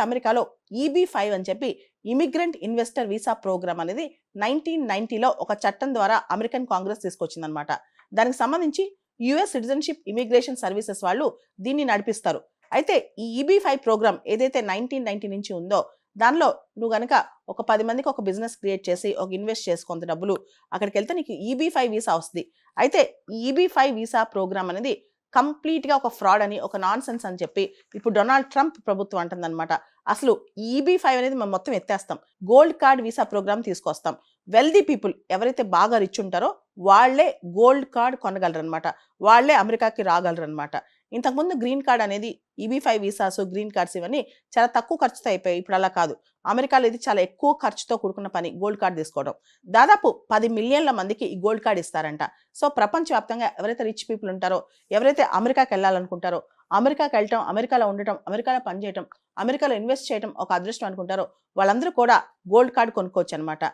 అమెరికాలో EB-5 అని చెప్పి ఇమిగ్రెంట్ ఇన్వెస్టర్ వీసా ప్రోగ్రామ్ అనేది 1990లో ఒక చట్టం ద్వారా అమెరికన్ కాంగ్రెస్ తీసుకొచ్చిందనమాట. దానికి సంబంధించి యుఎస్ సిటిజన్షిప్ ఇమిగ్రేషన్ సర్వీసెస్ వాళ్ళు దీన్ని నడిపిస్తారు. అయితే ఈ EB-5 ప్రోగ్రామ్ ఏదైతే 1990 నుంచి ఉందో దానిలో నువ్వు గనక ఒక 10 మందికి ఒక బిజినెస్ క్రియేట్ చేసి ఒక ఇన్వెస్ట్ చేసి కొంత డబ్బులు అక్కడికి వెళ్తే నీకు EB-5 వీసా వస్తుంది. అయితే ఈ EB-5 వీసా ప్రోగ్రామ్ అనేది కంప్లీట్గా ఒక ఫ్రాడ్ అని, ఒక నాన్ సెన్స్ అని చెప్పి ఇప్పుడు డొనాల్డ్ ట్రంప్ ప్రభుత్వం అంటుందన్నమాట. అసలు EB-5 అనేది మనం మొత్తం ఎత్తేస్తాం, గోల్డ్ కార్డ్ వీసా ప్రోగ్రామ్ తీసుకొస్తాం. వెల్దీ పీపుల్ ఎవరైతే బాగా రిచ్ ఉంటారో వాళ్లే గోల్డ్ కార్డ్ కొనగలరనమాట, వాళ్లే అమెరికాకి రాగలరనమాట. ఇంతకుముందు గ్రీన్ కార్డ్ అనేది EB-5 వీసాస్, గ్రీన్ కార్డ్స్ ఇవన్నీ చాలా తక్కువ ఖర్చుతో అయిపోయాయి. ఇప్పుడు అలా కాదు, అమెరికాలో ఇది చాలా ఎక్కువ ఖర్చుతో కూడుకున్న పని గోల్డ్ కార్డ్ తీసుకోవడం. దాదాపు 10 మిలియన్ల మందికి ఈ గోల్డ్ కార్డ్ ఇస్తారంట. సో ప్రపంచవ్యాప్తంగా ఎవరైతే రిచ్ పీపుల్ ఉంటారో, ఎవరైతే అమెరికాకి వెళ్ళాలనుకుంటారో, అమెరికాకి వెళ్ళటం, అమెరికాలో ఉండటం, అమెరికాలో పనిచేయటం, అమెరికాలో ఇన్వెస్ట్ చేయడం ఒక అదృష్టం అనుకుంటారో వాళ్ళందరూ కూడా గోల్డ్ కార్డ్ కొనుక్కోవచ్చు అనమాట.